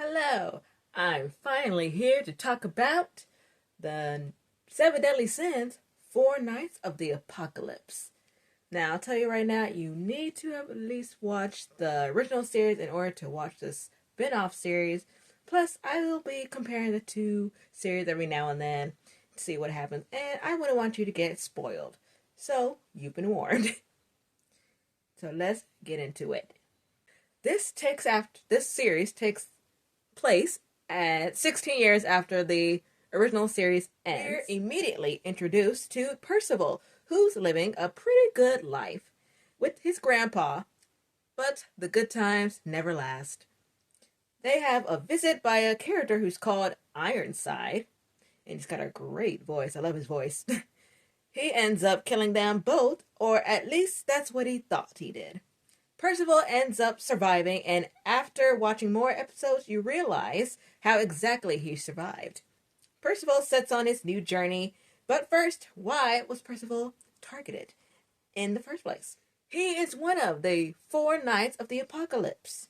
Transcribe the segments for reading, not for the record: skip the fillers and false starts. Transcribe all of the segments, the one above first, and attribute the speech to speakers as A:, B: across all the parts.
A: Hello, I'm finally here to talk about the Seven Deadly Sins, Four Nights of the Apocalypse. Now, I'll tell you right now, you need to have at least watched the original series in order to watch this spin-off series. Plus, I will be comparing the two series every now and then to see what happens, and I wouldn't want you to get spoiled. So, you've been warned. So let's get into it. This series takes place at 16 years after the original series ends. We're immediately introduced to Percival, who's living a pretty good life with his grandpa, but the good times never last. They have a visit by a character who's called Ironside, and he's got a great voice. I love his voice. He ends up killing them both, or at least that's what he thought he did. Percival ends up surviving, and after watching more episodes, you realize how exactly he survived. Percival sets on his new journey, but first, why was Percival targeted in the first place? He is one of the four knights of the apocalypse.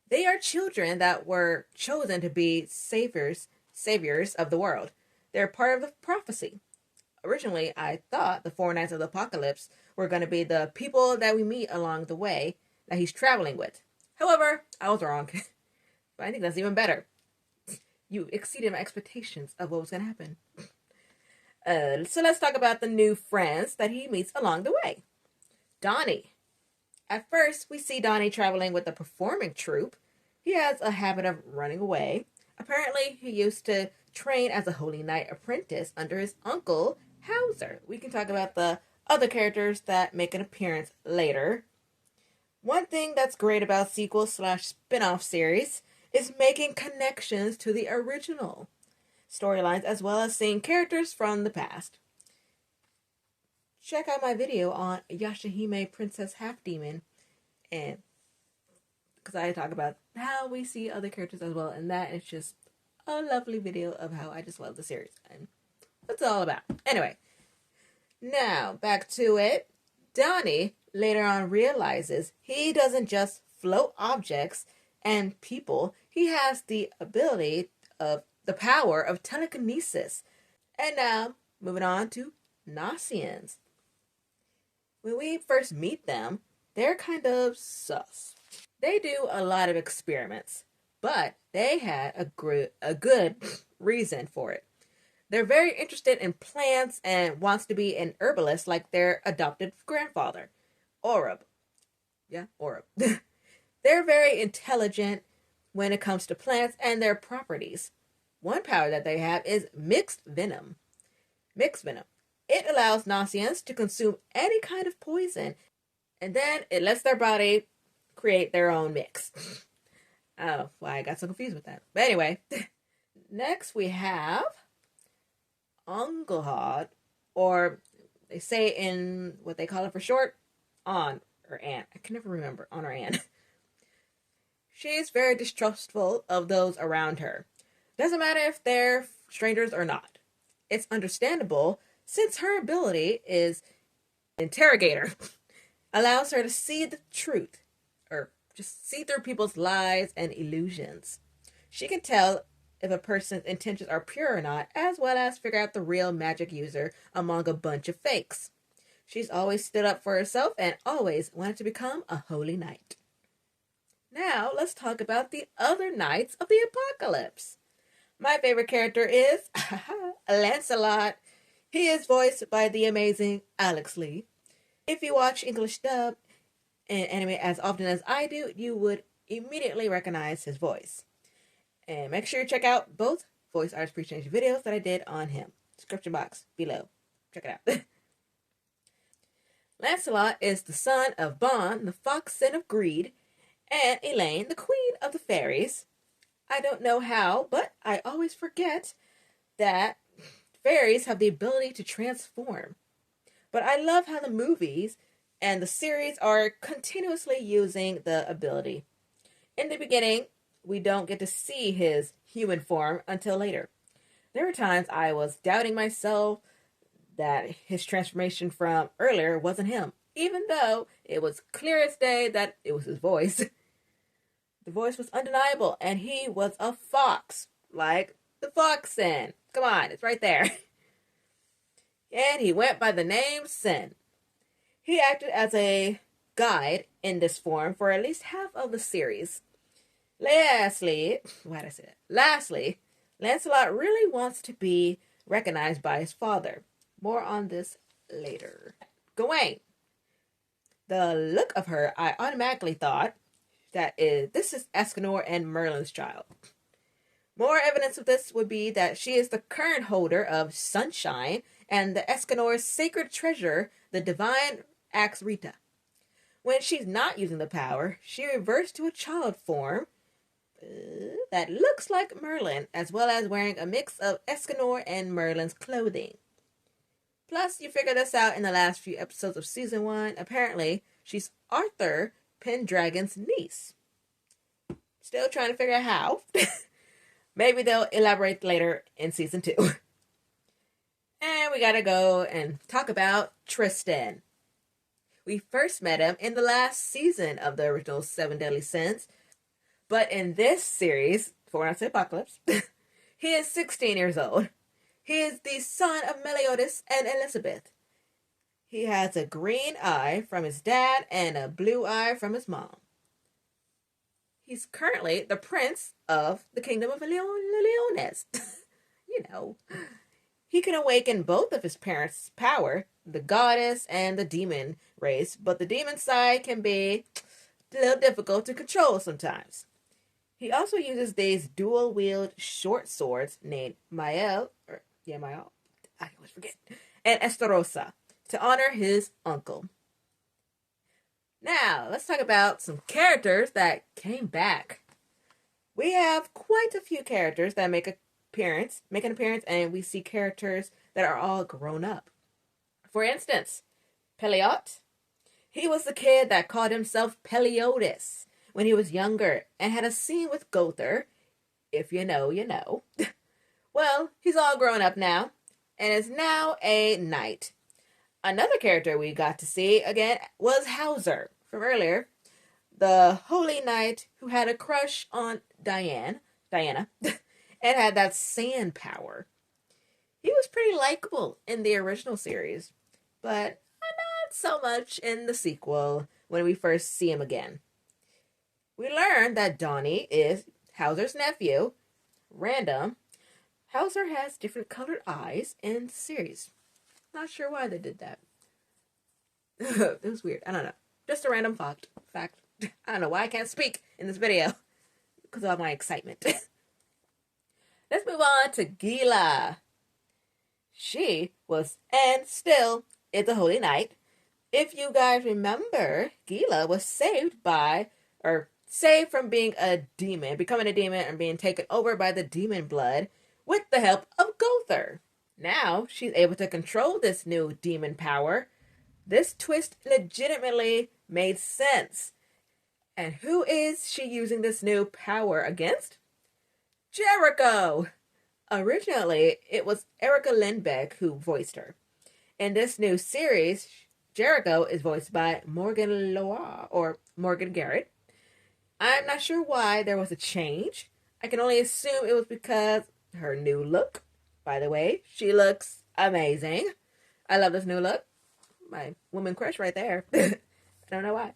A: They are children that were chosen to be saviors of the world. They're part of the prophecy. Originally, I thought the four knights of the apocalypse were going to be the people that we meet along the way that he's traveling with. However, I was wrong. But I think that's even better. You exceeded my expectations of what was going to happen. So let's talk about the new friends that he meets along the way. Donnie. At first, we see Donnie traveling with a performing troupe. He has a habit of running away. Apparently, he used to train as a Holy Knight apprentice under his uncle, Hauser. We can talk about the other characters that make an appearance later. One thing that's great about sequel/spin-off series is making connections to the original storylines as well as seeing characters from the past. Check out my video on Yashahime Princess Half Demon, and because I talk about how we see other characters as well, and that is just a lovely video of how I just love the series, and that's all about. Anyway, now back to it. Donnie later on realizes he doesn't just float objects and people, he has the ability of the power of telekinesis. And now, moving on to Gnostians. When we first meet them, they're kind of sus. They do a lot of experiments, but they had a good reason for it. They're very interested in plants and wants to be an herbalist like their adopted grandfather, Orub. Yeah, Orub. They're very intelligent when it comes to plants and their properties. One power that they have is mixed venom. Mixed venom. It allows Gnostians to consume any kind of poison, and then it lets their body create their own mix. Oh, well, I got so confused with that. But anyway, next we have Engelhard, or they say in what they call it for short, An or Anne. I can never remember, An or Anne. She's very distrustful of those around her. Doesn't matter if they're strangers or not. It's understandable since her ability is interrogator. Allows her to see the truth, or just see through people's lies and illusions. She can tell if a person's intentions are pure or not, as well as figure out the real magic user among a bunch of fakes. She's always stood up for herself and always wanted to become a holy knight. Now, let's talk about the other knights of the apocalypse. My favorite character is Lancelot. He is voiced by the amazing Aleks Lee. If you watch English dub and anime as often as I do, you would immediately recognize his voice. And make sure you check out both voice artist appreciation videos that I did on him. Description box below. Check it out. Lancelot is the son of Bon, the fox son of greed, and Elaine, the queen of the fairies. I don't know how, but I always forget that fairies have the ability to transform. But I love how the movies and the series are continuously using the ability. In the beginning, we don't get to see his human form until later. There were times I was doubting myself that his transformation from earlier wasn't him, even though it was clear as day that it was his voice. The voice was undeniable, and he was a fox, like the fox Sin. Come on, it's right there. And he went by the name Sin. He acted as a guide in this form for at least half of the series. Lastly, Lancelot really wants to be recognized by his father. More on this later. Gawain. The look of her, I automatically thought this is Escanor and Merlin's child. More evidence of this would be that she is the current holder of Sunshine and the Escanor's sacred treasure, the divine axe Rita. When she's not using the power, she reverts to a child form that looks like Merlin, as well as wearing a mix of Escanor and Merlin's clothing. Plus, you figure this out in the last few episodes of Season 1. Apparently, she's Arthur Pendragon's niece. Still trying to figure out how. Maybe they'll elaborate later in Season 2. And we gotta go and talk about Tristan. We first met him in the last season of the original Seven Deadly Sins. But in this series, Four Nights Apocalypse, he is 16 years old. He is the son of Meliodas and Elizabeth. He has a green eye from his dad and a blue eye from his mom. He's currently the prince of the kingdom of Leones. You know. He can awaken both of his parents' power, the goddess and the demon race, but the demon side can be a little difficult to control sometimes. He also uses these dual-wield short swords named Mael, I always forget, and Estarossa to honor his uncle. Now, let's talk about some characters that came back. We have quite a few characters that make an appearance, and we see characters that are all grown up. For instance, Peliot. He was the kid that called himself Peliodas when he was younger and had a scene with Gother. If you know, you know. Well, he's all grown up now and is now a knight. Another character we got to see again was Hauser from earlier, the holy knight who had a crush on Diana, and had that sand power. He was pretty likable in the original series, but not so much in the sequel when we first see him again. We learned that Donnie is Hauser's nephew. Random. Hauser has different colored eyes in the series. Not sure why they did that. It was weird. I don't know. Just a random fact. I don't know why I can't speak in this video. Because of my excitement. Let's move on to Gila. She was, and still, is a holy knight. If you guys remember, Gila was saved from being a demon, becoming a demon and being taken over by the demon blood with the help of Gother. Now, she's able to control this new demon power. This twist legitimately made sense. And who is she using this new power against? Jericho! Originally, it was Erica Lindbeck who voiced her. In this new series, Jericho is voiced by Morgan Loire, or Morgan Garrett. I'm not sure why there was a change. I can only assume it was because her new look. By the way, she looks amazing. I love this new look. My woman crush right there. I don't know why.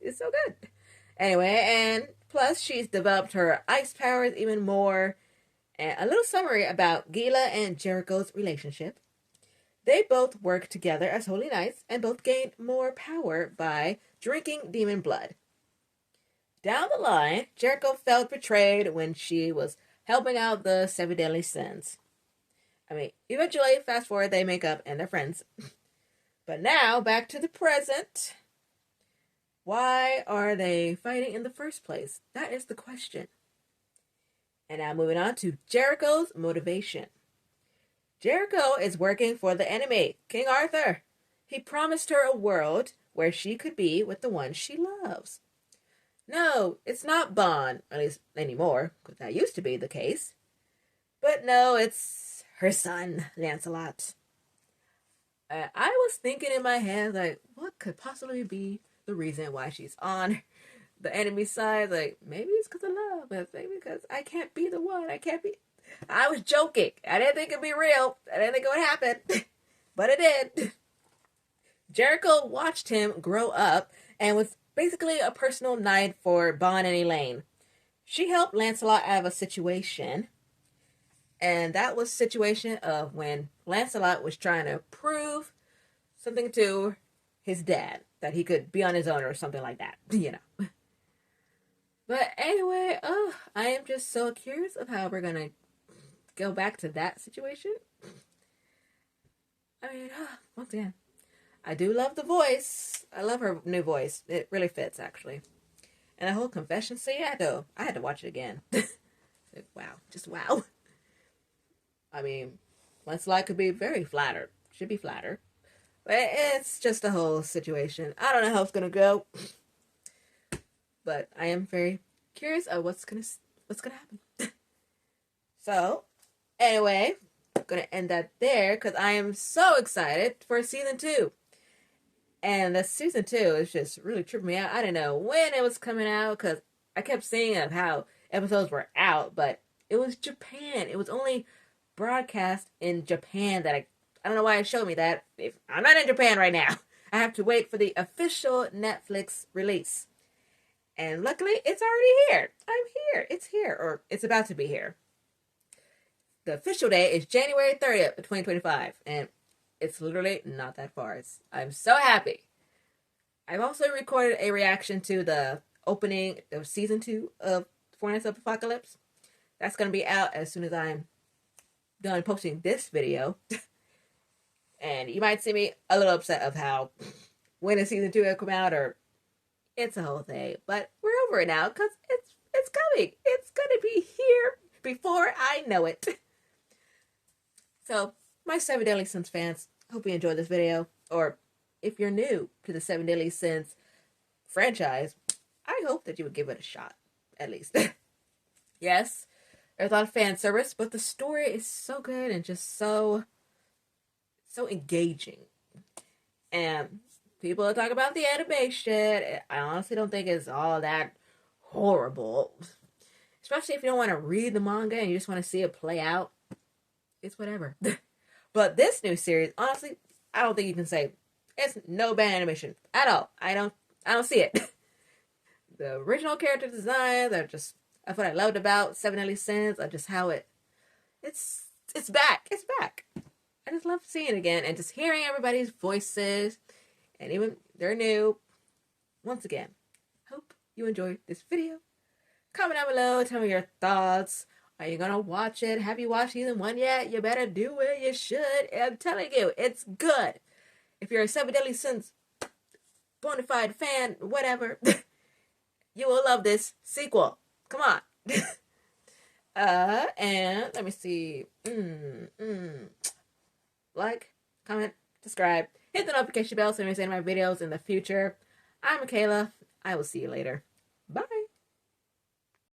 A: It's so good. Anyway, and plus she's developed her ice powers even more. And a little summary about Gila and Jericho's relationship. They both work together as holy knights and both gain more power by drinking demon blood. Down the line, Jericho felt betrayed when she was helping out the Seven Deadly Sins. Eventually, fast forward, they make up and they're friends. But now, back to the present. Why are they fighting in the first place? That is the question. And now moving on to Jericho's motivation. Jericho is working for the enemy, King Arthur. He promised her a world where she could be with the one she loves. No, it's not Bond, at least anymore, because that used to be the case. But no, it's her son, Lancelot. I was thinking in my head, like, what could possibly be the reason why she's on the enemy side. Like, maybe it's because of love, but maybe because I can't be the one. I was joking. I didn't think it'd be real. I didn't think it would happen. But it did. Jericho watched him grow up and was basically a personal knight for Bon and Elaine. She helped Lancelot out of a situation, and that was a situation of when Lancelot was trying to prove something to his dad, that he could be on his own or something like that, But anyway, I am just so curious of how we're gonna go back to that situation. I mean, once again, I do love the voice. I love her new voice. It really fits, actually. And the whole confession scene, I had to watch it again. Wow, just wow. I mean, Lancelot could be very flattered. Should be flattered. But it's just a whole situation. I don't know how it's gonna go. But I am very curious of what's gonna happen. So, anyway, I'm gonna end that there because I am so excited for season 2. And the season 2 is just really tripping me out. I didn't know when it was coming out because I kept seeing of how episodes were out, but it was Japan. It was only broadcast in Japan that I don't know why it showed me that. If I'm not in Japan right now, I have to wait for the official Netflix release. And luckily, it's already here. I'm here. It's here, or it's about to be here. The official date is January 30th, 2025, and it's literally not that far. I'm so happy. I've also recorded a reaction to the opening of season 2 of Four Nights of Apocalypse. That's going to be out as soon as I'm done posting this video. And you might see me a little upset of how when is season 2 will come out, or it's a whole thing. But we're over it now because it's coming. It's going to be here before I know it. So, my 7 Deadly Sins fans, hope you enjoyed this video. Or if you're new to the 7 Deadly Sins franchise, I hope that you would give it a shot, at least. Yes, there's a lot of fan service, but the story is so good and just so engaging. And people that talk about the animation, I honestly don't think it's all that horrible. Especially if you don't want to read the manga and you just want to see it play out. It's whatever. But this new series, honestly, I don't think you can say it's no bad animation at all. I don't see it. The original character designs are just, that's what I loved about 7 Deadly Sins, are just how it's back. It's back. I just love seeing it again and just hearing everybody's voices, and even they're new. Once again, hope you enjoyed this video. Comment down below, tell me your thoughts. Are you gonna watch it? Have you watched season 1 yet? You better do it. You should. I'm telling you, it's good. If you're a 7 Deadly Sins bona fide fan, whatever, you will love this sequel. Come on. And let me see. Like, comment, subscribe, hit the notification bell so you don't miss any of my videos in the future. I'm Michaela. I will see you later.